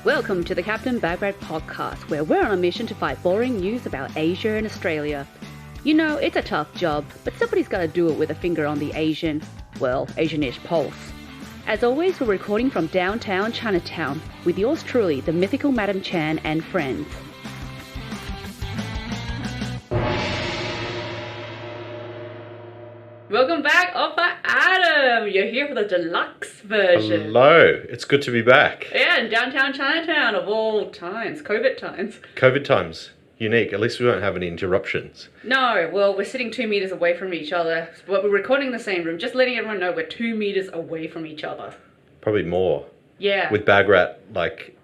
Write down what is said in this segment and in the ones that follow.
Welcome to the Captain Bagrat podcast, where we're on a mission to fight boring news about Asia and Australia. You know, it's a tough job, but somebody's got to do it with a finger on the Asianish pulse. As always, we're recording from Downtown Chinatown with yours truly, the mythical Madam Chan and friends. Welcome back, Oppa Adam. You're here for the deluxe version. Hello, it's good to be back. Yeah, in Downtown Chinatown of all times, COVID times. COVID times, unique. At least we won't have any interruptions. No, well, we're sitting 2 meters away from each other, but we're recording in the same room. Just letting everyone know we're 2 meters away from each other. Probably more. Yeah. With Bagrat,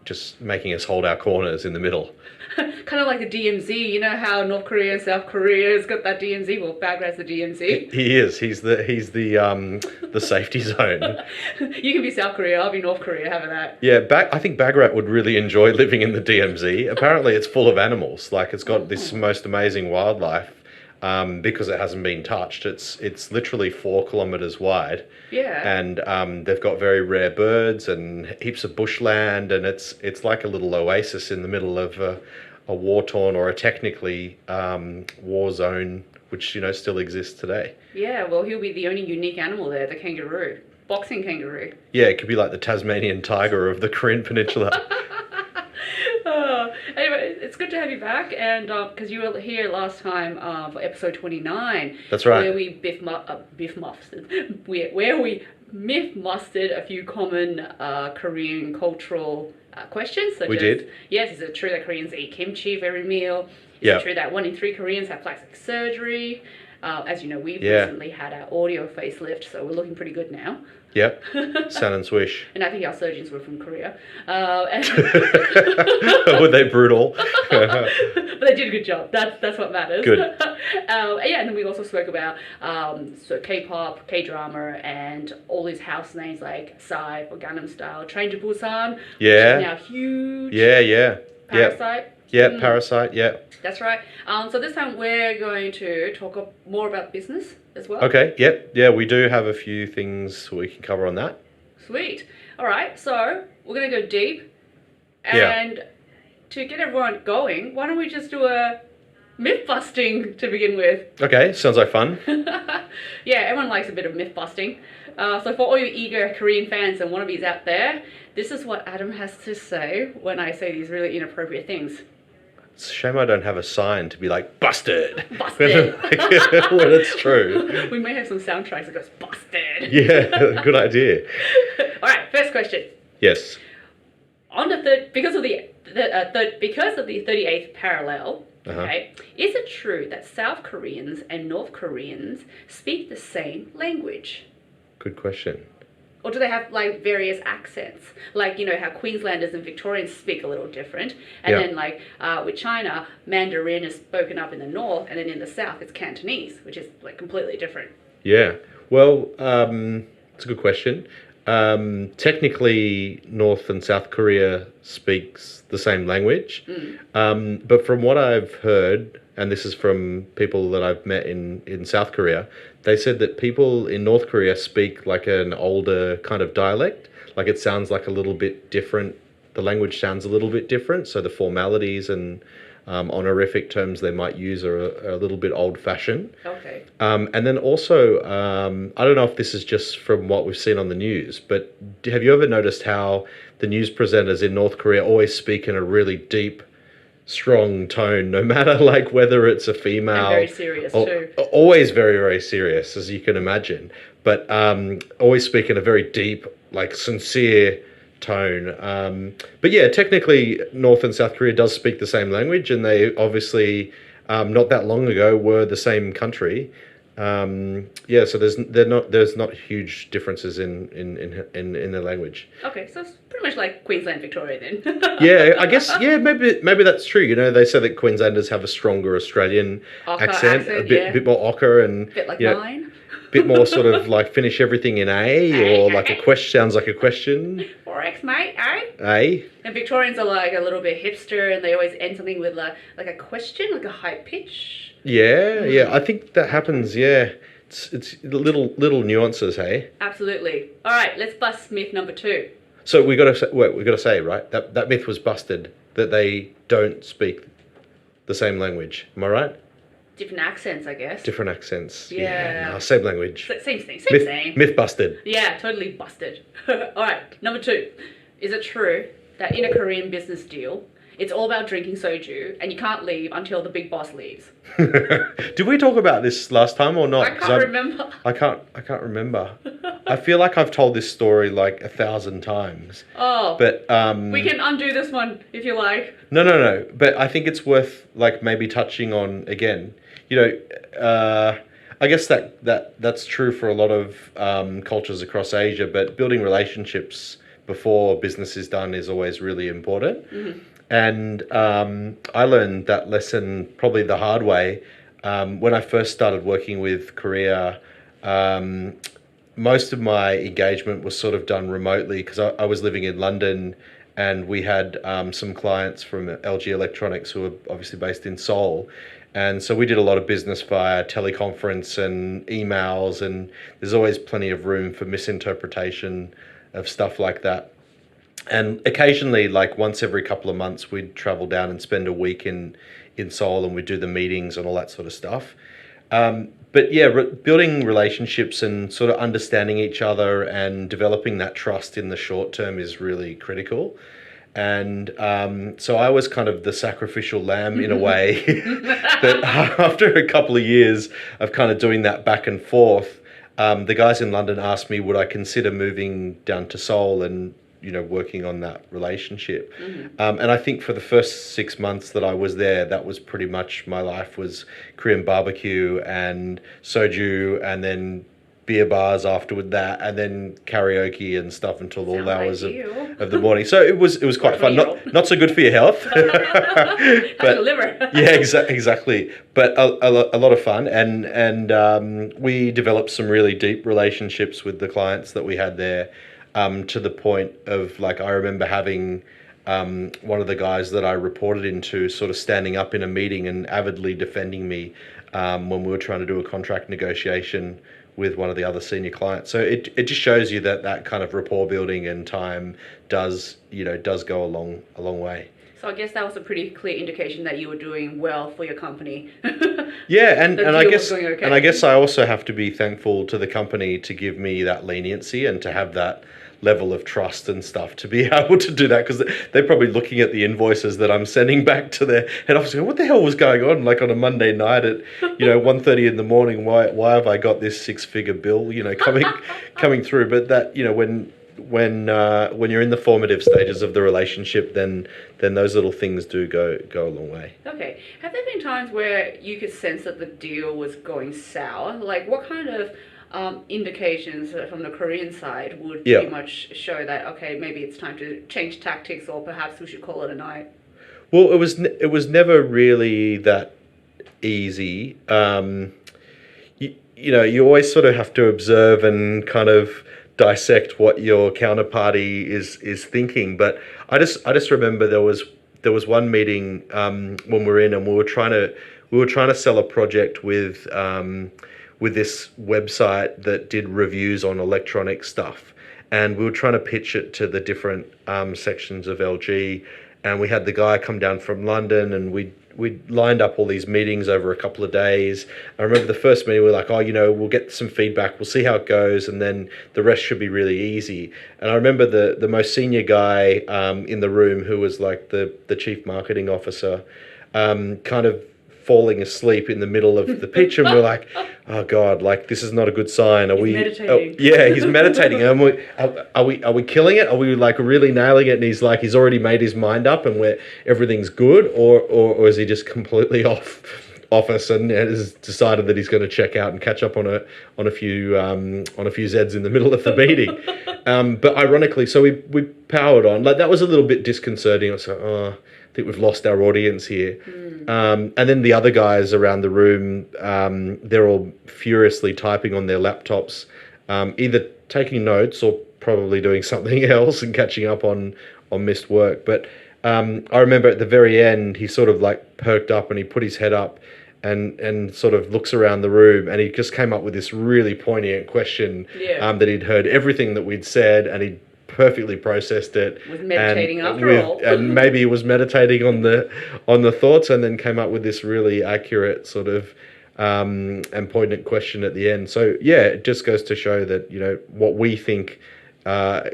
just making us hold our corners in the middle. Kind of like the DMZ. You know how North Korea and South Korea has got that DMZ? Well, Bagrat's the DMZ. He is. He's the safety zone. You can be South Korea. I'll be North Korea. Having that. Yeah, I think Bagrat would really enjoy living in the DMZ. Apparently, it's full of animals. It's got this most amazing wildlife. Because it hasn't been touched. It's literally 4 kilometers wide. Yeah. And they've got very rare birds and heaps of bushland, and it's like a little oasis in the middle of a war-torn or a technically war zone, which still exists today. Yeah, well, he'll be the only unique animal there, the kangaroo. Boxing kangaroo. Yeah, it could be like the Tasmanian tiger of the Korean Peninsula. Anyway, it's good to have you back, and because you were here last time for episode 29. That's right. Where we myth mustered a few common Korean cultural questions. We did. Yes, is it true that Koreans eat kimchi for every meal? Is it true that 1 in 3 Koreans have plastic surgery? As you know, we've recently had our audio facelift, so we're looking pretty good now. Yep, sound and swish. And I think our surgeons were from Korea. Were they brutal? But they did a good job. That's what matters. Good. And then we also spoke about K-pop, K-drama, and all these house names like Psy or Gangnam Style, Train to Busan, which is now huge. Yeah. Parasite. Yeah, Parasite, yeah. That's right. So this time we're going to talk more about business as well. Okay, yep. Yeah, we do have a few things we can cover on that. Sweet. All right, so we're going to go deep. And to get everyone going, why don't we just do a myth busting to begin with? Okay, sounds like fun. Yeah, everyone likes a bit of myth busting. So for all you eager Korean fans and wannabes out there, this is what Adam has to say when I say these really inappropriate things. It's a shame I don't have a sign to be like, busted. Busted. When it's true. We may have some soundtracks that goes, busted. Yeah, good idea. All right, first question. Yes. On the because of the 38th parallel, okay, is it true that South Koreans and North Koreans speak the same language? Good question. Or do they have various accents? How Queenslanders and Victorians speak a little different. And then with China, Mandarin is spoken up in the north, and then in the south it's Cantonese, which is completely different. Yeah. Well, it's a good question. Technically, North and South Korea speaks the same language. But from what I've heard, and this is from people that I've met in South Korea, they said that people in North Korea speak an older kind of dialect. It sounds a little bit different. The language sounds a little bit different. So the formalities and honorific terms they might use are a little bit old-fashioned. Okay. And then also, I don't know if this is just from what we've seen on the news, but have you ever noticed how the news presenters in North Korea always speak in a really deep, strong tone, no matter whether it's a female, and very serious too. Always very, very serious, as you can imagine, but always speak in a very deep, sincere tone. But yeah, technically North and South Korea does speak the same language, and they obviously not that long ago were the same country. So there's not huge differences in their language. Okay, so it's pretty much like Queensland, Victoria then. Yeah, I guess. Yeah, maybe that's true. They say that Queenslanders have a stronger Australian accent, a bit more ochre, and a bit like mine. Bit more sort of finish everything in A, or a question sounds like a question. 4x, mate, eh? A. And Victorians are a little bit hipster, and they always end something with a question, a high pitch. Yeah, I think that happens. Yeah, it's little nuances, hey. Absolutely. All right, let's bust myth number 2. So we got to say, right, that myth was busted, that they don't speak the same language. Am I right? Different accents, I guess. Different accents. Yeah. No, same language. Same thing. Myth busted. Yeah, totally busted. All right, number 2. Is it true that in a Korean business deal, it's all about drinking soju and you can't leave until the big boss leaves? Did we talk about this last time or not? I can't remember. I can't remember. I feel like I've told this story like 1,000 times. Oh. But we can undo this one if you like. No. But I think it's worth like maybe touching on again. You know, I guess that's true for a lot of cultures across Asia, but building relationships before business is done is always really important. Mm-hmm. And I learned that lesson probably the hard way when I first started working with Korea. Most of my engagement was sort of done remotely because I was living in London, and we had some clients from LG Electronics who were obviously based in Seoul. And so we did a lot of business via teleconference and emails, and there's always plenty of room for misinterpretation of stuff like that. And occasionally, like once every couple of months, we'd travel down and spend a week in Seoul, and we'd do the meetings and all that sort of stuff. But yeah, building relationships and sort of understanding each other and developing that trust in the short term is really critical. And so I was kind of the sacrificial lamb in a way that after a couple of years of kind of doing that back and forth, the guys in London asked me, would I consider moving down to Seoul and, you know, working on that relationship. Mm-hmm. And I think for the first 6 months that I was there, that was pretty much my life was Korean barbecue and soju, and then beer bars afterward that, and then karaoke and stuff until all hours of the morning. So it was quite fun. Not so good for your health. But your liver. Yeah, exactly. But a lot of fun, and we developed some really deep relationships with the clients that we had there, to the point of, like, I remember having one of the guys that I reported into sort of standing up in a meeting and avidly defending me when we were trying to do a contract negotiation with one of the other senior clients. So it just shows you that kind of rapport building and time does go a long way. So I guess that was a pretty clear indication that you were doing well for your company. Yeah, and I guess I also have to be thankful to the company to give me that leniency and to have that level of trust and stuff to be able to do that, because they're probably looking at the invoices that I'm sending back to their head office going, what the hell was going on, like on a Monday night at 1:30 in the morning, why have I got this 6-figure bill coming through? But that, when you're in the formative stages of the relationship, then those little things do go a long way. Okay. Have there been times where you could sense that the deal was going sour? Like, what kind of indications from the Korean side would pretty much show that, okay, maybe it's time to change tactics, or perhaps we should call it a night? Well, it was never really that easy. You always sort of have to observe and kind of dissect what your counterparty is thinking. But I just remember there was one meeting when we were in, and we were trying to sell a project with this website that did reviews on electronic stuff, and we were trying to pitch it to the different sections of LG, and we had the guy come down from London, and we lined up all these meetings over a couple of days. I remember the first meeting, we were like, we'll get some feedback, we'll see how it goes, and then the rest should be really easy. And I remember the most senior guy in the room, who was like the chief marketing officer, kind of falling asleep in the middle of the pitch, and we're like, oh God, like this is not a good sign. He's meditating. He's meditating. And are we killing it? Are we like really nailing it? And he's already made his mind up, and everything's good, or is he just completely off us and has decided that he's going to check out and catch up on a few Zeds in the middle of the meeting? But ironically, so we powered on. Like, that was a little bit disconcerting. I was like, I think we've lost our audience here. And then the other guys around the room, they're all furiously typing on their laptops, either taking notes or probably doing something else and catching up on missed work. But I remember at the very end, he sort of like perked up and he put his head up and sort of looks around the room, and he just came up with this really poignant question that he'd heard everything that we'd said, and he'd perfectly processed it. Was meditating after all. And maybe he was meditating on the thoughts, and then came up with this really accurate sort of and poignant question at the end. So yeah, it just goes to show that, you know, what we think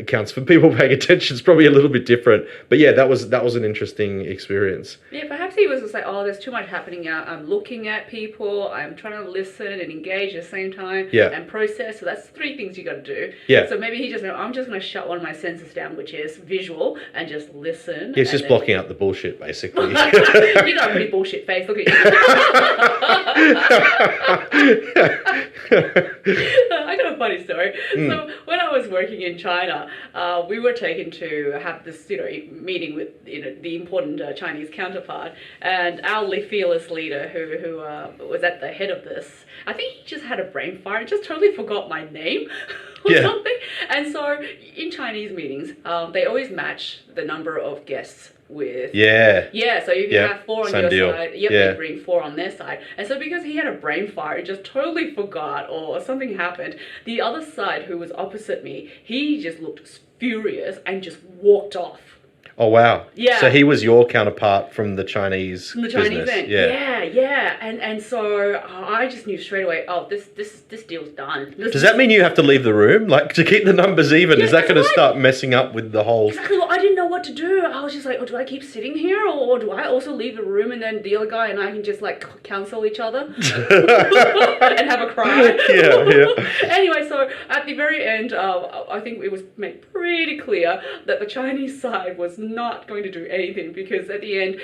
counts for people paying attention is probably a little bit different. But yeah, that was an interesting experience. Yeah, perhaps he was just like, oh, there's too much happening out. I'm looking at people. I'm trying to listen and engage at the same time. Yeah. And process. So that's 3 things you got to do. Yeah. So maybe he just went, I'm just going to shut one of my senses down, which is visual, and just listen. He's just blocking out the bullshit, basically. You got a pretty bullshit face. Look at you. I got a funny story. So when I was working in China, we were taken to have this, you know, meeting with, you know, the important Chinese counterpart, and our fearless leader who was at the head of this, I think he just had a brain fire and just totally forgot my name or something. And so in Chinese meetings, they always match the number of guests with so if you have 4 on your side, they bring 4 on their side. And so because he had a brain fire, he just totally forgot, or something happened, the other side, who was opposite me, he just looked furious and just walked off. Oh wow! Yeah. So he was your counterpart from the Chinese business. End. Yeah. And so I just knew straight away. Oh, this deal's done. Does that mean you have to leave the room, like, to keep the numbers even? Is that going to start messing up with the whole? Exactly. Well, I didn't know what to do. I was just like, oh, do I keep sitting here, or do I also leave the room, and then the other guy and I can just like counsel each other and have a cry? Yeah. Anyway, so at the very end, I think it was made pretty clear that the Chinese side was not going to do anything, because at the end,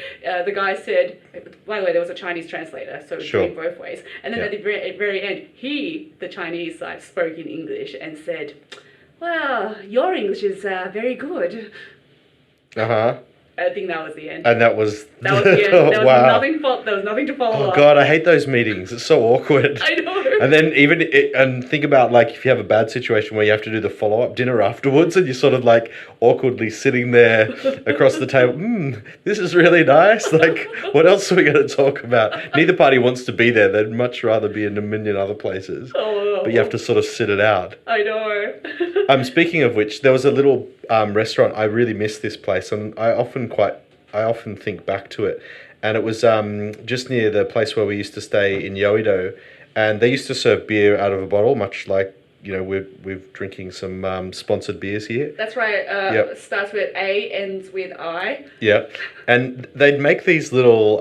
the guy said, by the way, there was a Chinese translator, so it was going both ways. And then at the very end, the Chinese side, spoke in English and said, well, your English is very good. Uh-huh. I think that was the end. And that was the end. There was nothing to follow up. Oh God, I hate those meetings. It's so awkward. I know. And then and think about, like, if you have a bad situation where you have to do the follow-up dinner afterwards, and you're sort of like awkwardly sitting there across the table. This is really nice. Like, what else are we going to talk about? Neither party wants to be there. They'd much rather be in a million other places. Oh. But you have to sort of sit it out. I know. Speaking of which, there was a little restaurant. I really miss this place, and I often think back to it. And it was just near the place where we used to stay in Yoido, and they used to serve beer out of a bottle, much like, you know, we're drinking some sponsored beers here. That's right. It starts with A, ends with I. Yeah. And they'd make these little,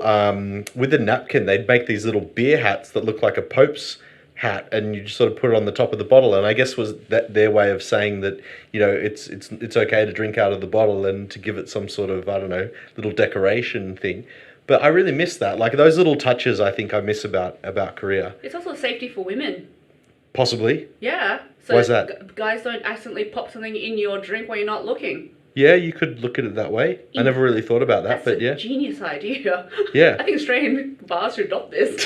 with a napkin, they'd make these little beer hats that look like a Pope's hat, and you just sort of put it on the top of the bottle. And I guess was that their way of saying that, you know, it's okay to drink out of the bottle, and to give it some sort of, I don't know, little decoration thing. But I really miss that. Like, those little touches I think I miss about Korea. It's also safety for women. Possibly. Yeah. So why's that? Guys don't accidentally pop something in your drink while you're not looking. Yeah, you could look at it that way. I never really thought about that, but yeah. That's a genius idea. Yeah. I think Australian bars should adopt this.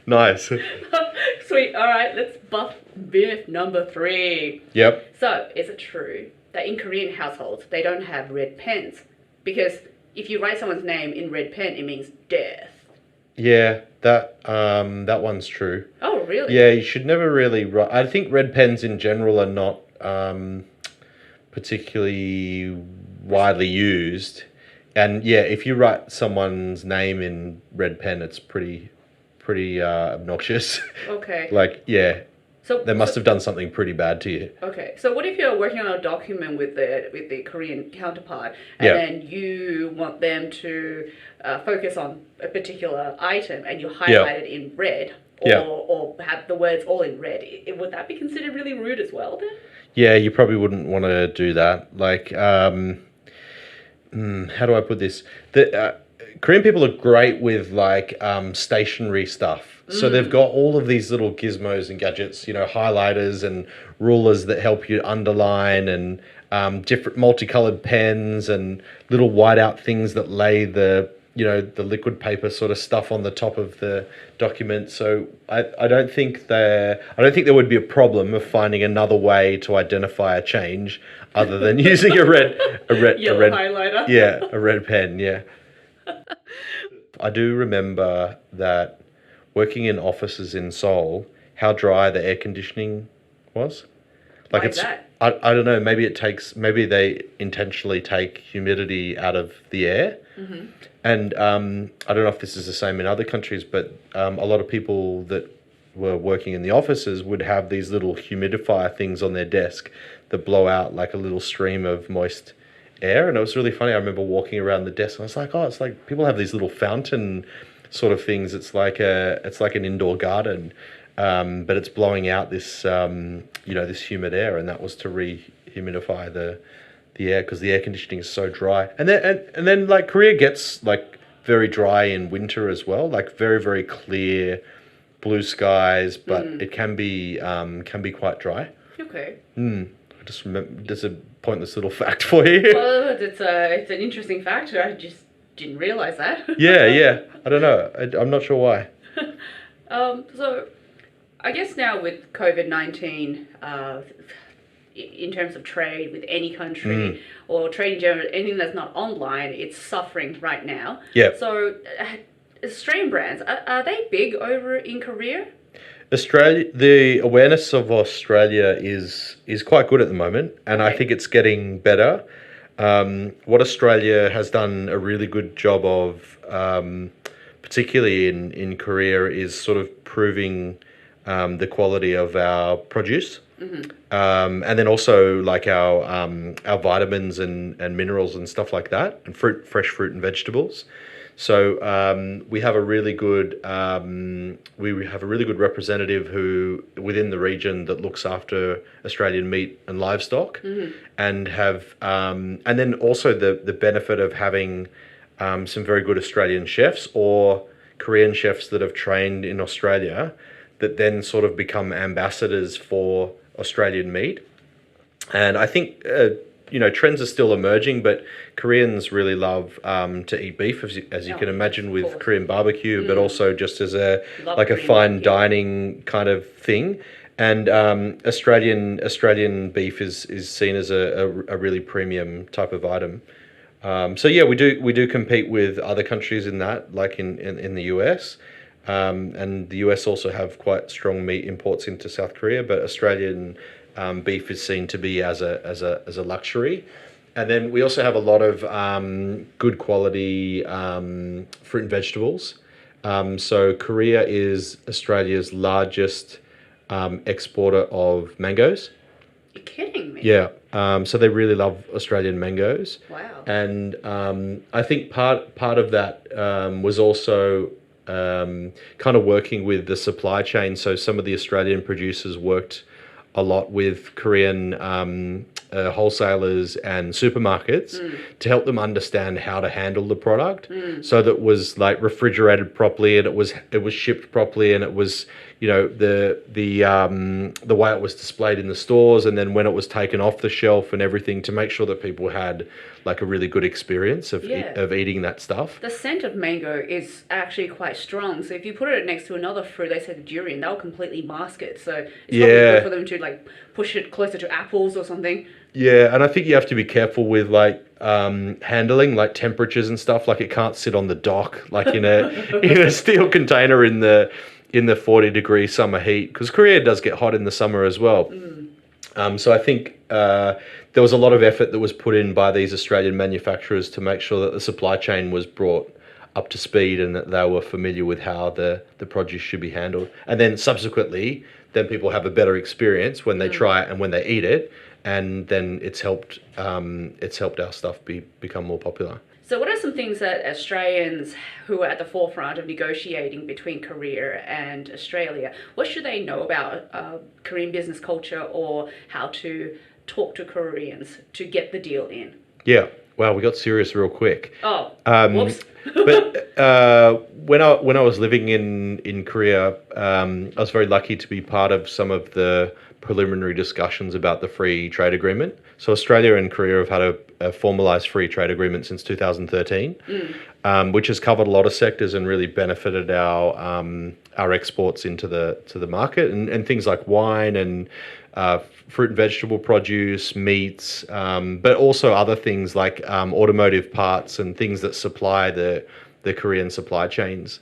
Nice. Sweet. All right, let's buff myth number 3. Yep. So, is it true that in Korean households, they don't have red pens? Because if you write someone's name in red pen, it means death. Yeah, that one's true. Oh, really? Yeah, you should never really write. I think red pens in general are not particularly widely used. And yeah, if you write someone's name in red pen, it's pretty obnoxious. Okay. Like, yeah. So they must have done something pretty bad to you. Okay, so what if you're working on a document with the Korean counterpart, and then you want them to focus on a particular item, and you highlight it in red, or have the words all in red? Would that be considered really rude as well then? Yeah, you probably wouldn't want to do that. Like, how do I put this? Korean people are great with, like, stationery stuff. So they've got all of these little gizmos and gadgets, you know, highlighters and rulers that help you underline, and different multicolored pens and little whiteout things that lay the liquid paper sort of stuff on the top of the document. So I don't think there would be a problem of finding another way to identify a change other than using a red highlighter. Yeah, a red pen. Yeah. I do remember that working in offices in Seoul, how dry the air conditioning was. Like Why is that? I don't know, maybe they intentionally take humidity out of the air. Mm-hmm. And I don't know if this is the same in other countries, but a lot of people that were working in the offices would have these little humidifier things on their desk that blow out like a little stream of moist air. And it was really funny. I remember walking around the desk and I was like, oh, it's like people have these little fountain sort of things. It's like an indoor garden, but it's blowing out this this humid air, and that was to re-humidify the air because the air conditioning is so dry. And then like Korea gets like very dry in winter as well, like very, very clear blue skies, but it can be quite dry. Okay. I just remember, there's a pointless little fact for you. Well, it's an interesting fact. I just didn't realize that. Yeah. I don't know. I'm not sure why. So I guess now with COVID-19, in terms of trade with any country or trade in general, anything that's not online, it's suffering right now. Yeah. So Australian brands, are they big over in Korea? Australia, the awareness of Australia is quite good at the moment, and I Okay. think it's getting better. What Australia has done a really good job of, particularly in Korea, is sort of proving the quality of our produce. And then also like our vitamins and minerals and stuff like that, and fresh fruit and vegetables. So we have a really good representative who within the region that looks after Australian meat and livestock, and and then also the benefit of having some very good Australian chefs or Korean chefs that have trained in Australia that then sort of become ambassadors for Australian meat. And I think trends are still emerging, but Koreans really love to eat beef, as you can imagine, with course. Korean barbecue, but also just as a Love like a Korean fine barbecue. dining kind of thing. And Australian beef is seen as a really premium type of item. So yeah, we do compete with other countries in that, like in the US. And the US also have quite strong meat imports into South Korea, but Australian beef is seen to be as a luxury. And then we also have a lot of good quality fruit and vegetables. So Korea is Australia's largest exporter of mangoes. You're kidding me. Yeah. So they really love Australian mangoes. Wow. And I think part of that was also kind of working with the supply chain. So some of the Australian producers worked a lot with Korean wholesalers and supermarkets to help them understand how to handle the product, so that it was like refrigerated properly, and it was shipped properly, and it was the way it was displayed in the stores, and then when it was taken off the shelf and everything, to make sure that people had like a really good experience of eating that stuff. The scent of mango is actually quite strong. So if you put it next to another fruit, they say the durian, that'll completely mask it. So it's probably good for them to like push it closer to apples or something. Yeah, and I think you have to be careful with like handling, like temperatures and stuff. Like it can't sit on the dock, like in a steel container in the 40-degree summer heat, because Korea does get hot in the summer as well. So I think there was a lot of effort that was put in by these Australian manufacturers to make sure that the supply chain was brought up to speed and that they were familiar with how the produce should be handled. And then subsequently, then people have a better experience when they try it and when they eat it, and then it's helped our stuff become more popular. So what are some things that Australians who are at the forefront of negotiating between Korea and Australia, what should they know about Korean business culture, or how to talk to Koreans to get the deal in? Yeah. Wow, we got serious real quick. Oh, whoops. But when I was living in Korea, I was very lucky to be part of some of the preliminary discussions about the free trade agreement. So Australia and Korea have had a formalized free trade agreement since 2013, which has covered a lot of sectors and really benefited our exports into the market, and things like wine and fruit and vegetable produce, meats, but also other things like automotive parts and things that supply the Korean supply chains.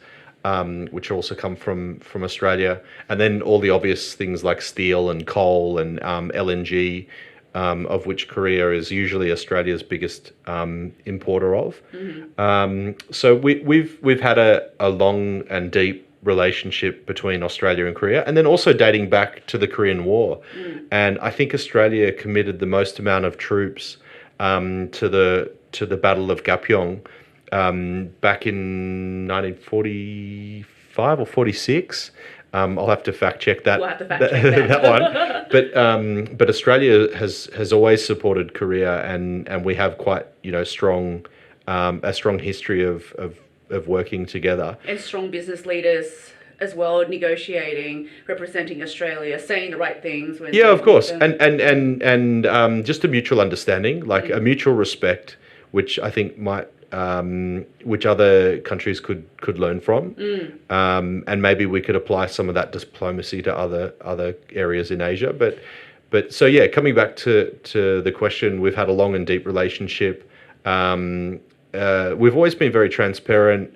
which also come from Australia, and then all the obvious things like steel and coal and LNG, of which Korea is usually Australia's biggest importer of. So we've had a long and deep relationship between Australia and Korea, and then also dating back to the Korean War. And I think Australia committed the most amount of troops to the Battle of Gapyeong back in 1945 or 46. I'll have to fact check that. We'll have to fact check that. That one. But Australia has always supported Korea, and we have quite strong a strong history of working together. And strong business leaders as well, negotiating, representing Australia, saying the right things. Yeah, of course, and just a mutual understanding, like a mutual respect, which I think might. Which other countries could learn from, and maybe we could apply some of that diplomacy to other areas in Asia. But so yeah, coming back to the question, we've had a long and deep relationship. We've always been very transparent.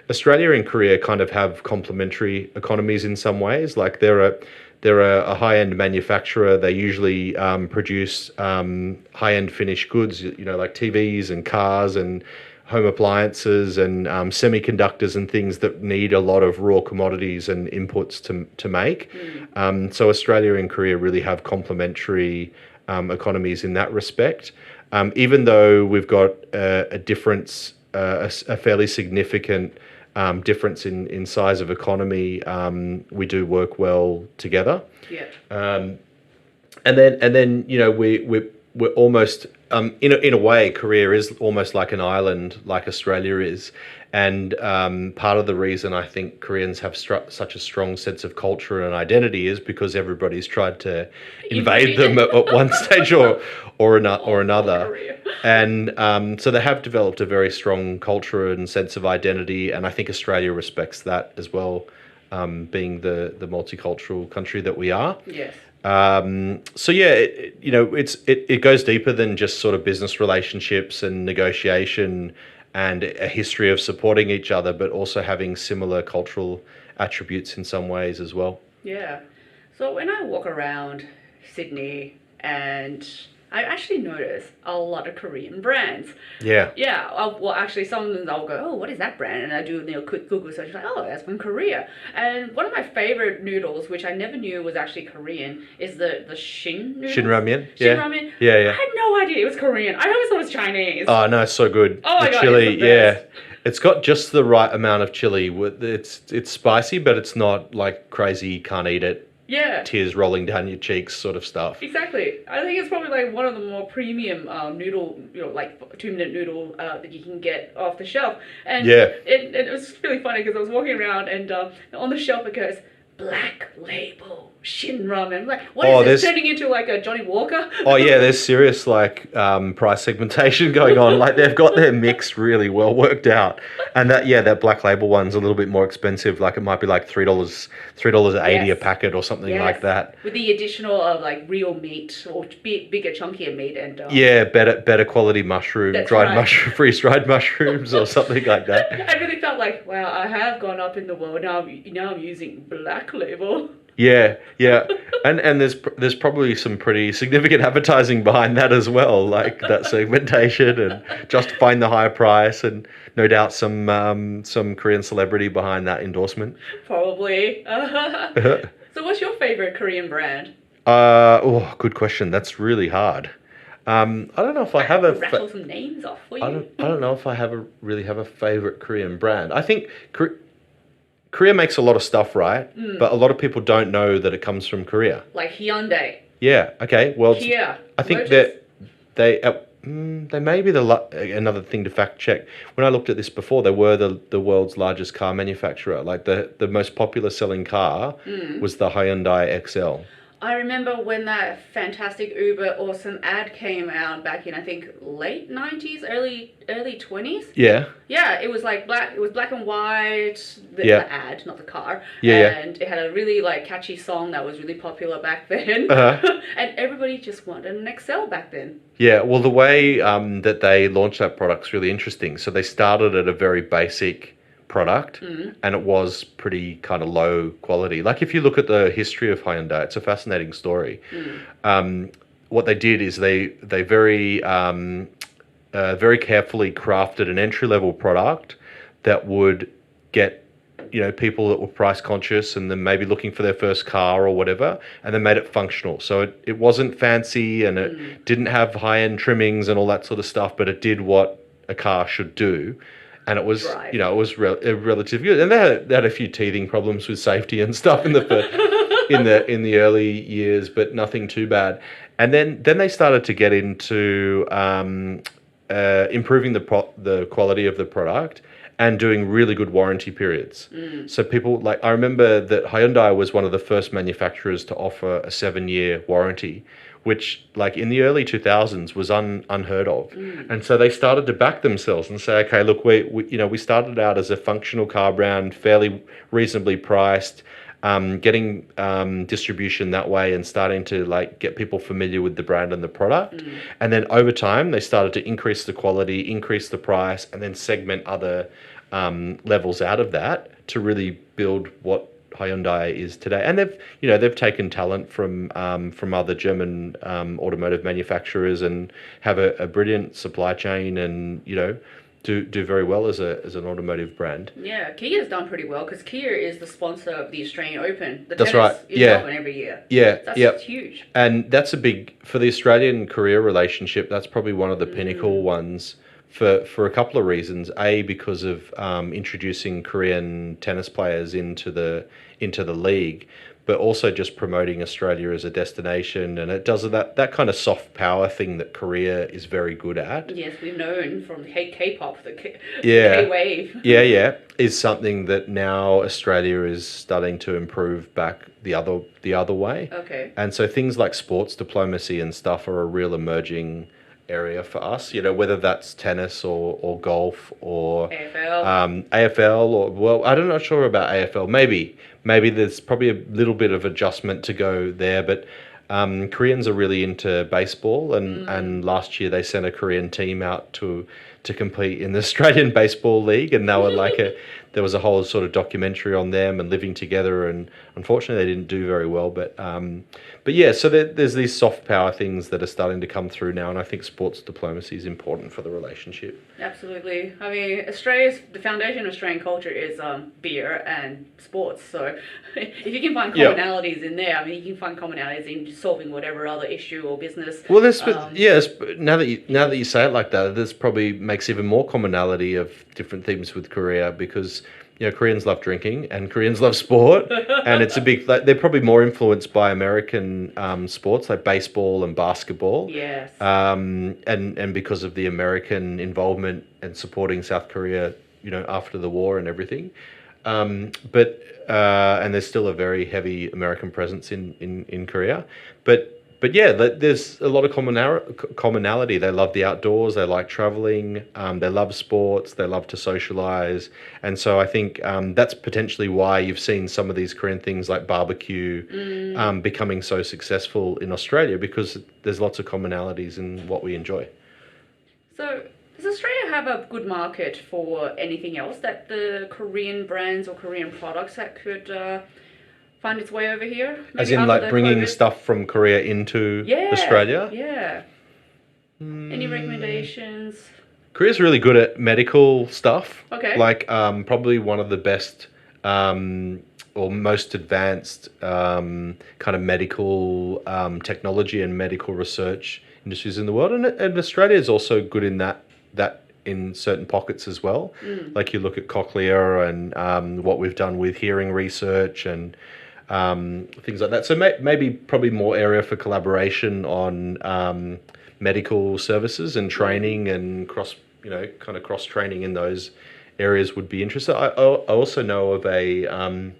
Australia and Korea kind of have complementary economies in some ways. Like they're a high-end manufacturer. They usually produce high-end finished goods, like TVs and cars and home appliances and semiconductors and things that need a lot of raw commodities and inputs to make. So Australia and Korea really have complementary economies in that respect. Even though we've got a difference, a fairly significant difference in size of economy, we do work well together. Yeah. And then we're almost in a way, Korea is almost like an island, like Australia is. And part of the reason I think Koreans have such a strong sense of culture and identity is because everybody's tried to invade them at one stage or another. And so they have developed a very strong culture and sense of identity. And I think Australia respects that as well, being the multicultural country that we are. Yes. So yeah, it goes deeper than just sort of business relationships and negotiation and a history of supporting each other, but also having similar cultural attributes in some ways as well. Yeah. So when I walk around Sydney, and I actually notice a lot of Korean brands. Yeah. Yeah. Well, actually, some of them I'll go, oh, what is that brand? And I do quick Google search, like, oh, that's from Korea. And one of my favorite noodles, which I never knew was actually Korean, is the Shin noodles. Shin ramen. Shin ramen. Yeah. I had no idea it was Korean. I always thought it was Chinese. Oh no, it's so good. Oh my the God, chili, it's the best. It's got just the right amount of chili. It's spicy, but it's not like crazy, can't eat it. Yeah. Tears rolling down your cheeks sort of stuff. Exactly. I think it's probably like one of the more premium noodle, like 2-minute noodle that you can get off the shelf. And it was really funny because I was walking around and on the shelf it goes, Black Label Shin Ramen. I'm like, what is this turning into like a Johnny Walker? Oh yeah, there's serious like price segmentation going on. Like they've got their mix really well worked out, and that Black Label one's a little bit more expensive. Like it might be like $3.80 a packet or something like that. With the additional of like real meat or bigger, chunkier meat and better quality mushroom, freeze dried mushrooms or something like that. I really felt like, wow, I have gone up in the world. Now I'm using Black Label. Yeah, and there's probably some pretty significant advertising behind that as well, like that segmentation and justifying the higher price, and no doubt some Korean celebrity behind that endorsement. Probably. So, what's your favorite Korean brand? Good question. That's really hard. I don't know if I have a rattle some names off for you. I don't know if I really have a favorite Korean brand. I think Korea makes a lot of stuff, right? But a lot of people don't know that it comes from Korea. Like Hyundai. Yeah. Okay. Well, Kia. I think that they may be another thing to fact check. When I looked at this before, they were the world's largest car manufacturer. Like the most popular selling car was the Hyundai XL. I remember when that fantastic Uber awesome ad came out back in, I think, late 90s, early 20s. Yeah. Yeah, it was like black. It was black and white. The ad, not the car. And it had a really like catchy song that was really popular back then. And everybody just wanted an XL back then. Yeah. Well, the way that they launched that product's really interesting. So they started at a very basic product, and it was pretty kind of low quality. Like if you look at the history of Hyundai, it's a fascinating story. What they did is they very carefully crafted an entry level product that would get people that were price conscious and then maybe looking for their first car or whatever, and then made it functional. So it wasn't fancy and it didn't have high end trimmings and all that sort of stuff, but it did what a car should do. And it was, it was relatively good. And they had a few teething problems with safety and stuff in the early years, but nothing too bad. And then they started to get into improving the quality of the product and doing really good warranty periods. So people I remember that Hyundai was one of the first manufacturers to offer a 7-year warranty, which in the early 2000s was unheard of. And so they started to back themselves and say, okay, look, we started out as a functional car brand, fairly reasonably priced, getting distribution that way and starting to get people familiar with the brand and the product. And then over time, they started to increase the quality, increase the price, and then segment other levels out of that to really build what Hyundai is today. And they've taken talent from other German automotive manufacturers and have a brilliant supply chain and do very well as an automotive brand. Yeah, Kia's done pretty well because Kia is the sponsor of the Australian Open. That's right. In Melbourne every year. Yeah, that's huge. And that's a big for the Australian-Korea relationship. That's probably one of the pinnacle ones for a couple of reasons. A, because of introducing Korean tennis players into the league, but also just promoting Australia as a destination, and it does that kind of soft power thing that Korea is very good at. Yes, we've known from K-pop, the K-wave. Yeah, is something that now Australia is starting to improve back the other way. Okay. And so things like sports diplomacy and stuff are a real emerging area for us, whether that's tennis or golf or AFL or I'm not sure about AFL. Maybe there's probably a little bit of adjustment to go there, but Koreans are really into baseball, and last year they sent a Korean team out to compete in the Australian Baseball League, and they were there was a whole sort of documentary on them and living together, and unfortunately they didn't do very well, but yeah, so there's these soft power things that are starting to come through now, and I think sports diplomacy is important for the relationship. Absolutely. I mean, the foundation of Australian culture is beer and sports, so if you can find commonalities in there, I mean, you can find commonalities in solving whatever other issue or business. Well, now that you say it like that, this probably makes even more commonality of different themes with Korea, because Koreans love drinking and Koreans love sport, and it's a big. They're probably more influenced by American sports like baseball and basketball. Yes. And because of the American involvement and supporting South Korea, after the war and everything, but there's still a very heavy American presence in Korea, But yeah, there's a lot of commonality. They love the outdoors. They like traveling. They love sports. They love to socialize. And so I think that's potentially why you've seen some of these Korean things like barbecue becoming so successful in Australia, because there's lots of commonalities in what we enjoy. So does Australia have a good market for anything else that the Korean brands or Korean products that could find its way over here? As in bringing COVID stuff from Korea into Australia? Yeah. Any recommendations? Korea's really good at medical stuff. Okay. Probably one of the best or most advanced kind of medical technology and medical research industries in the world. And Australia is also good in that in certain pockets as well. Like you look at Cochlear and what we've done with hearing research and things like that. So probably more area for collaboration on medical services and training and cross training in those areas would be interesting. I also know of an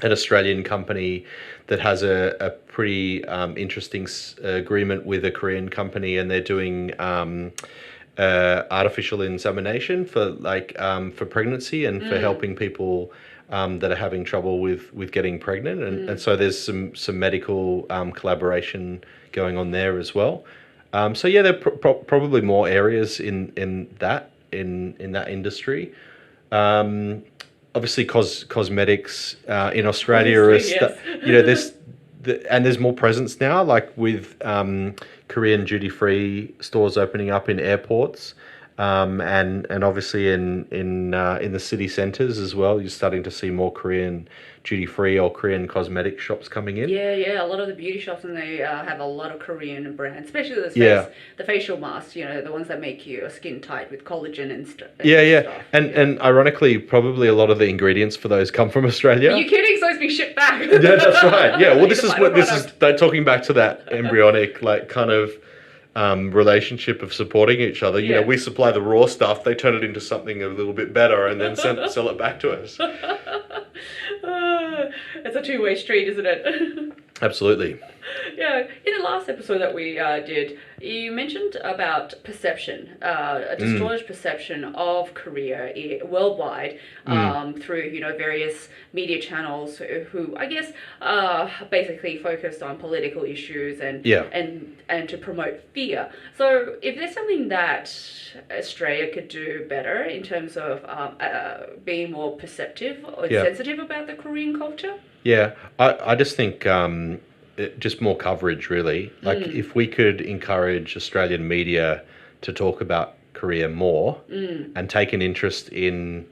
Australian company that has a pretty interesting agreement with a Korean company, and they're doing artificial insemination for pregnancy and for helping people that are having trouble with getting pregnant, and so there's some medical collaboration going on there as well. So yeah, there are probably more areas in that industry. Obviously, cosmetics in Australia Obviously, yes. and there's more presence now, like with Korean duty free stores opening up in airports, and obviously in the city centres as well. You're starting to see more Korean duty free or Korean cosmetic shops coming in. Yeah. A lot of the beauty shops, and they have a lot of Korean brands, especially Yeah. the facial masks. The ones that make your skin tight with collagen and, Yeah, stuff. and ironically, probably a lot of the ingredients for those come from Australia. Are you kidding? So it's being shipped back. Yeah, that's right. Yeah, well, this is what this is. Product. They're talking back to that embryonic, like, kind of relationship of supporting each other. Yeah. We supply the raw stuff, they turn it into something a little bit better, and then sell it back to us. It's a two-way street, isn't it? Absolutely. Yeah, in the last episode that we did, you mentioned about perception, a distorted perception of Korea worldwide through various media channels who I guess basically focused on political issues and to promote fear. So if there's something that Australia could do better in terms of being more perceptive or sensitive about the Korean culture. Yeah, I just think just more coverage, really. Like, if we could encourage Australian media to talk about Korea more and take an interest in,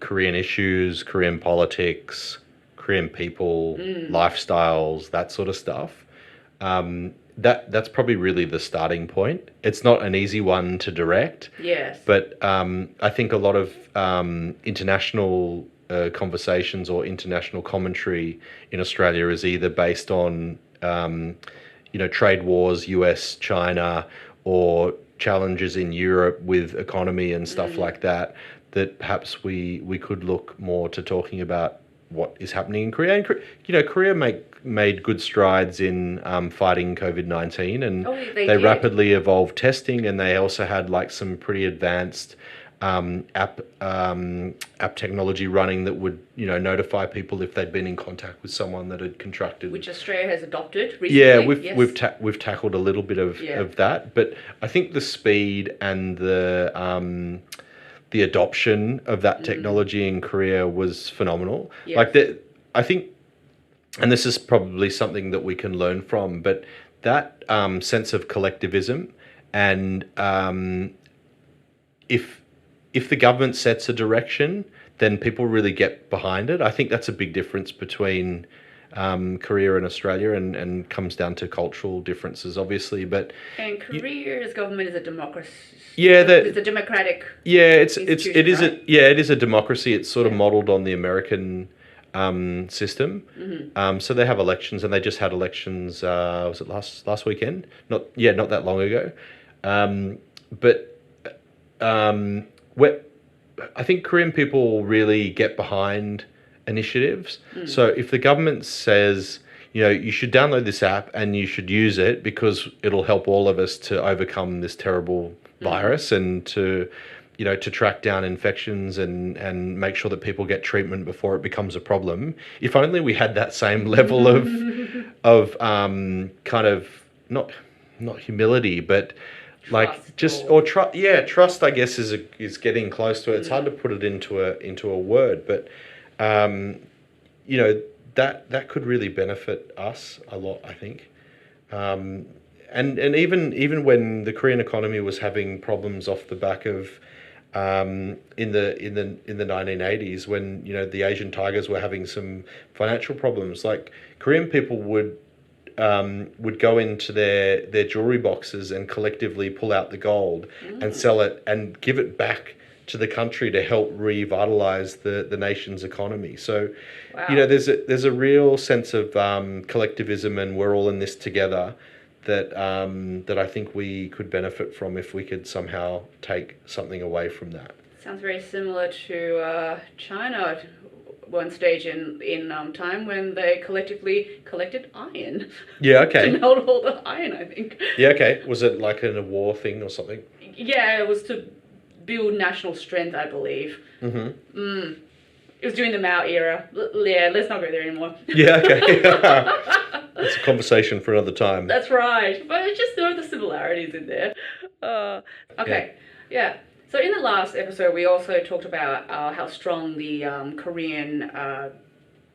Korean issues, Korean politics, Korean people, lifestyles, that sort of stuff, that's probably really the starting point. It's not an easy one to direct. Yes. But I think a lot of international conversations or international commentary in Australia is either based on, trade wars, US, China, or challenges in Europe with economy and stuff like that perhaps we could look more to talking about what is happening in Korea. And, Korea made good strides in fighting COVID-19, and they rapidly evolved testing, and they also had like some pretty advanced app technology running that would notify people if they'd been in contact with someone that had contracted, which Australia has adopted recently. Yeah, we've tackled a little bit of that, but I think the speed and the adoption of that technology in Korea was phenomenal. Yes. Like I think, and this is probably something that we can learn from, but that sense of collectivism, and if the government sets a direction, then people really get behind it. I think that's a big difference between Korea and Australia, and comes down to cultural differences, obviously. And Korea's government is a democracy. Yeah, it's a democratic. Yeah, it is a democracy. It's sort of modelled on the American system. Mm-hmm. So they have elections, and they just had elections. Was it last weekend? Not that long ago. I think Korean people really get behind initiatives. So if the government says, you should download this app and you should use it because it'll help all of us to overcome this terrible virus, and to track down infections and make sure that people get treatment before it becomes a problem. If only we had that same level of kind of not humility, but like trust, I guess, is getting close to it. It's hard to put it into a word, but that could really benefit us a lot, I think. And even when the Korean economy was having problems off the back of in the 1980s, when the Asian tigers were having some financial problems, like Korean people would go into their jewelry boxes and collectively pull out the gold and sell it and give it back to the country to help revitalize the nation's economy. So, there's a real sense of collectivism, and we're all in this together, that I think we could benefit from if we could somehow take something away from that. Sounds very similar to China. One stage in time when they collectively collected iron. Yeah, okay. To melt all the iron, I think. Yeah, okay. Was it like a war thing or something? Yeah, it was to build national strength, I believe. Mm-hmm. It was during the Mao era. Let's not go there anymore. Yeah, okay. It's a conversation for another time. That's right. But I just know the similarities in there. Okay. Yeah. So in the last episode, we also talked about how strong the Korean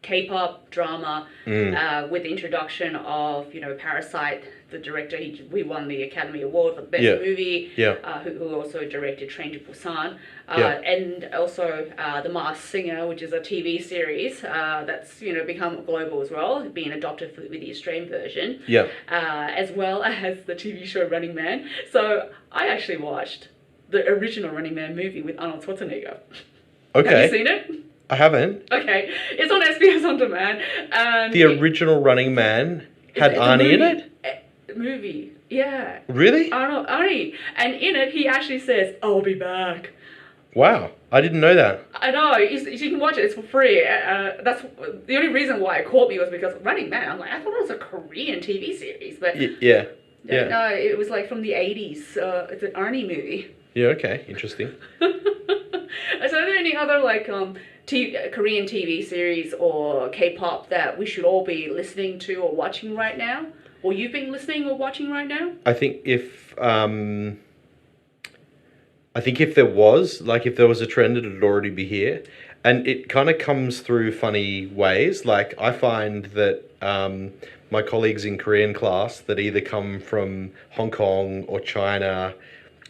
K-pop drama, with the introduction of Parasite. The director, we won the Academy Award for the best movie. Who also directed Train to Busan, and also The Masked Singer, which is a TV series that's become global as well, being adopted with the Australian version. As well as the TV show Running Man. So I actually watched the original Running Man movie with Arnold Schwarzenegger. Okay. Have you seen it? I haven't. Okay, it's on SBS On Demand. And the original Running Man had Arnie in it? Movie, yeah. Really? Arnie. And in it, he actually says, "I'll be back." Wow, I didn't know that. I know, you can watch it, it's for free. That's the only reason why it caught me was because Running Man, I'm like, I thought it was a Korean TV series, but... Yeah. No, it was like from the 80s, it's an Arnie movie. Yeah, okay, interesting. So are there any other Korean TV series or K-pop that we should all be listening to or watching right now? Or you've been listening or watching right now? I think if there was a trend, it'd already be here. And it kind of comes through funny ways. Like, I find that my colleagues in Korean class that either come from Hong Kong or China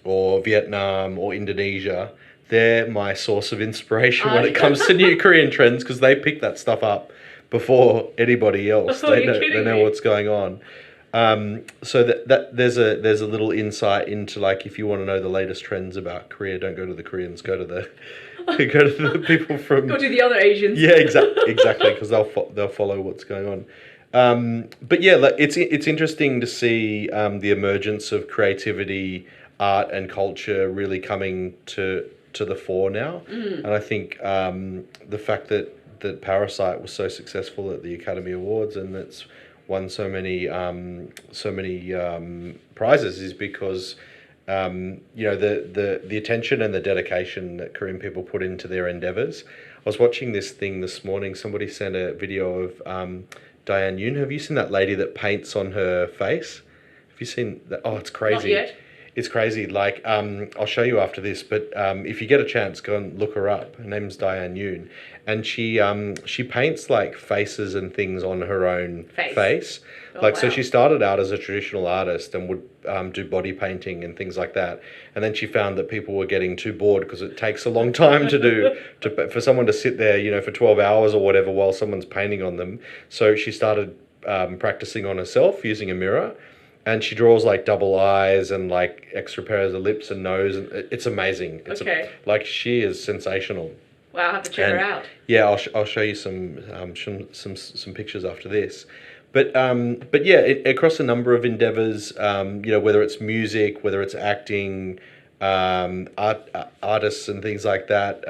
or Vietnam or Indonesia, they're my source of inspiration when it comes to new Korean trends, because they pick that stuff up before anybody else. They know what's going on. So that there's a little insight into, like, if you want to know the latest trends about Korea, don't go to the Koreans, go to the people from... Go to the other Asians. Yeah, exactly, because they'll follow what's going on. But yeah, it's interesting to see the emergence of creativity, art and culture really coming to the fore now. And I think the fact that Parasite was so successful at the Academy Awards and that's won so many prizes is because the attention and the dedication that Korean people put into their endeavors. I was watching this thing this morning. Somebody sent a video of Diane Yoon. Have you seen that lady that paints on her face? Have you seen that? Oh, it's crazy. Not yet. It's crazy. Like, I'll show you after this, but if you get a chance, go and look her up. Her name's Diane Yoon, and she paints like faces and things on her own face. So she started out as a traditional artist and would do body painting and things like that, and then she found that people were getting too bored because it takes a long time for someone to sit there, for 12 hours or whatever while someone's painting on them. So she started practicing on herself using a mirror. And she draws like double eyes and like extra pairs of lips and nose, and it's amazing. She is sensational. Wow, I'll have to check her out. Yeah, I'll show you some pictures after this. But yeah, across a number of endeavors, whether it's music, whether it's acting, artists and things like that,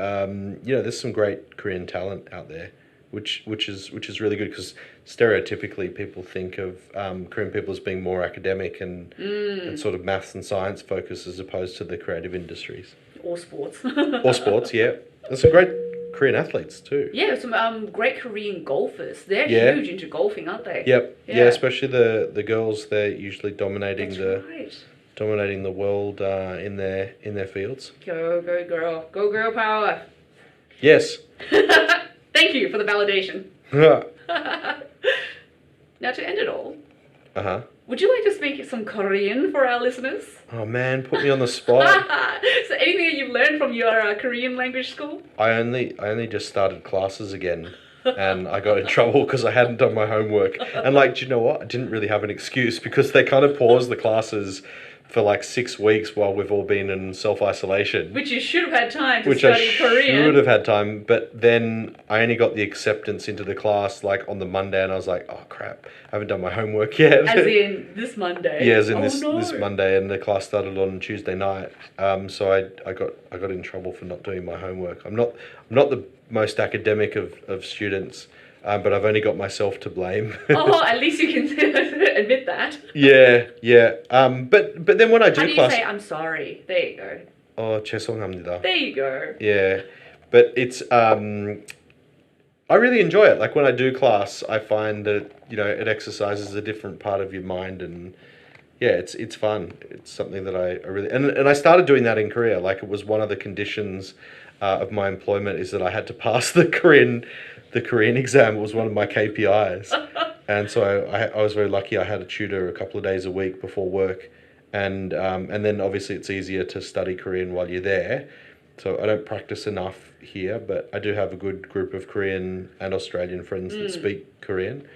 there's some great Korean talent out there. Which is really good, because stereotypically people think of Korean people as being more academic and sort of maths and science focused as opposed to the creative industries. Or sports. Or sports, yeah. There's some great Korean athletes too. Yeah, some great Korean golfers. They're huge into golfing, aren't they? Yep. Yeah, especially the girls. They're usually dominating dominating the world in their fields. Go girl, go girl power. Yes. Thank you for the validation. Now, to end it all, would you like to speak some Korean for our listeners? Oh man, put me on the spot. So anything that you've learned from your Korean language school? I only just started classes again, and I got in trouble because I hadn't done my homework. And do you know what? I didn't really have an excuse, because they kind of paused the classes for like 6 weeks while we've all been in self-isolation. Which you should have had time to study Korean. I should have had time, but then I only got the acceptance into the class like on the Monday, and I was like, oh crap, I haven't done my homework yet. As in this Monday? Yeah, as in this Monday, and the class started on Tuesday night. So I got in trouble for not doing my homework. I'm not the most academic of students. But I've only got myself to blame. Oh, at least you can admit that. Yeah. But then when I do class... How do you say I'm sorry? There you go. Oh, 죄송합니다. There you go. Yeah. But it's... I really enjoy it. Like, when I do class, I find that, it exercises a different part of your mind, and yeah, it's fun. It's something that I really and I started doing that in Korea. Like it was one of the conditions of my employment is that I had to pass the Korean exam. It was one of my KPIs, and so I was very lucky. I had a tutor a couple of days a week before work, and then obviously it's easier to study Korean while you're there. So I don't practice enough here, but I do have a good group of Korean and Australian friends that speak Korean.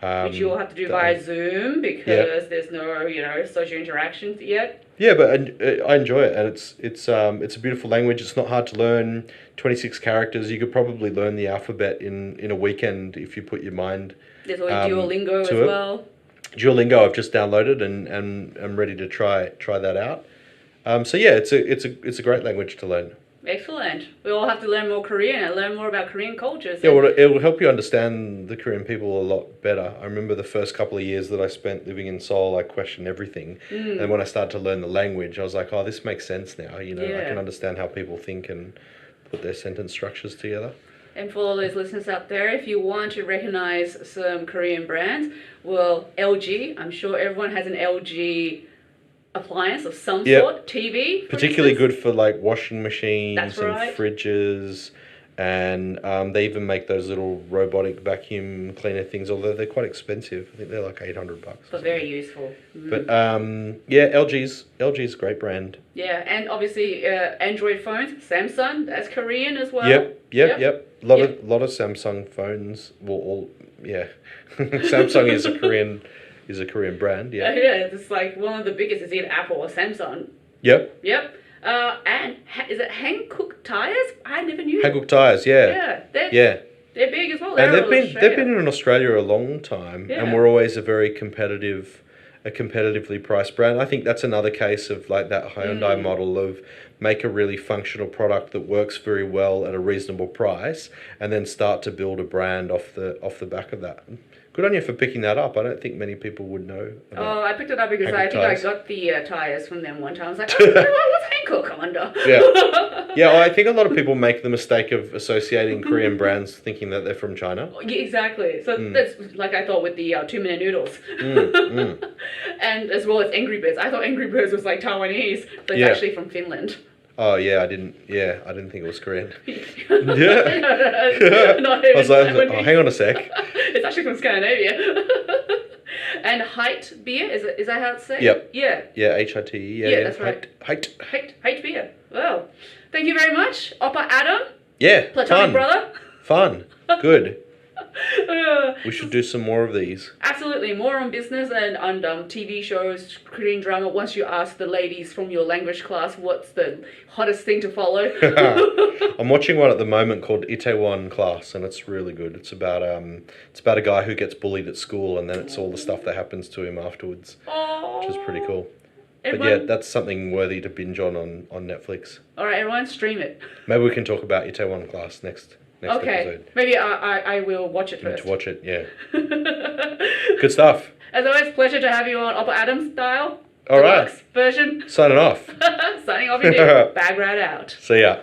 Which you'll have to do via Zoom because there's no, social interactions yet. Yeah, but I enjoy it, and it's a beautiful language. It's not hard to learn. 26 characters. You could probably learn the alphabet in a weekend if you put your mind. There's always Duolingo as well. Duolingo, I've just downloaded and I'm ready to try that out. So yeah, it's a great language to learn. Excellent. We all have to learn more Korean and learn more about Korean cultures. Yeah, well, it will help you understand the Korean people a lot better. I remember the first couple of years that I spent living in Seoul, I questioned everything. And when I started to learn the language, I was like, oh, this makes sense now. I can understand how people think and put their sentence structures together. And for all those listeners out there, if you want to recognize some Korean brands, well, LG, I'm sure everyone has an LG appliance of some sort, TV. Particularly good for like washing machines and right. fridges, and they even make those little robotic vacuum cleaner things, although they're quite expensive. I think they're like $800. But very useful. But yeah, LG's a great brand. Yeah, and obviously Android phones, Samsung, that's Korean as well. Yep. A lot of Samsung phones. Samsung is a Korean brand. Yeah. Yeah, it's like one of the biggest is either Apple or Samsung. Yep. And is it Hankook tires? I never knew. Hankook tires, yeah. They're big as well. And they've been in Australia a long time, and we're always a very competitively priced brand. I think that's another case of like that Hyundai model of make a really functional product that works very well at a reasonable price, and then start to build a brand off the back of that. Good on you for picking that up. I don't think many people would know. Oh, I picked it up because I think I got the tires from them one time. I was like, what's Hankook under? Yeah, I think a lot of people make the mistake of associating Korean brands thinking that they're from China. Yeah, exactly. So that's like I thought with the 2-minute noodles. And as well as Angry Birds. I thought Angry Birds was like Taiwanese, but it's actually from Finland. Oh yeah, I didn't think it was Korean. I was like, oh, hang on a sec. It's actually from Scandinavia. And Height beer, is that how it's said? Yep. Yeah. Yeah, HIT. Yeah, that's right. Height beer. Well, thank you very much, Oppa Adam. Yeah. Platonic brother. Fun. Good. We should do some more of these. Absolutely, more on business and on TV shows, Korean drama. Once you ask the ladies from your language class what's the hottest thing to follow. I'm watching one at the moment called Itaewon Class, and it's really good. It's about a guy who gets bullied at school, and then it's all the stuff that happens to him afterwards, which is pretty cool. But yeah, that's something worthy to binge on Netflix. All right, everyone, stream it. Maybe we can talk about Itaewon Class next episode. Maybe I will watch it first. To watch it, yeah. Good stuff. As always, pleasure to have you on Oppa Adam style. All Deluxe right. version. Signing off. Signing off indeed. Bagrat out. See ya.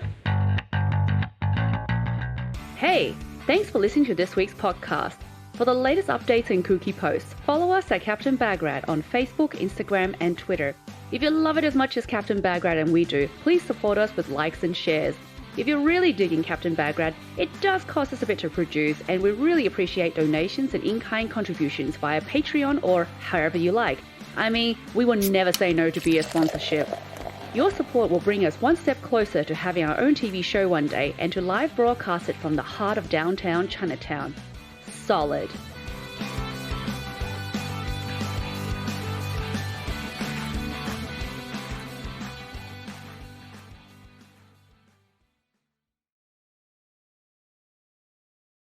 Hey, thanks for listening to this week's podcast. For the latest updates and kooky posts, follow us at Captain Bagrat on Facebook, Instagram, and Twitter. If you love it as much as Captain Bagrat and we do, please support us with likes and shares. If you're really digging Captain Bagrat, it does cost us a bit to produce, and we really appreciate donations and in-kind contributions via Patreon or however you like. I mean, we will never say no to be a sponsorship. Your support will bring us one step closer to having our own TV show one day and to live broadcast it from the heart of downtown Chinatown. Solid.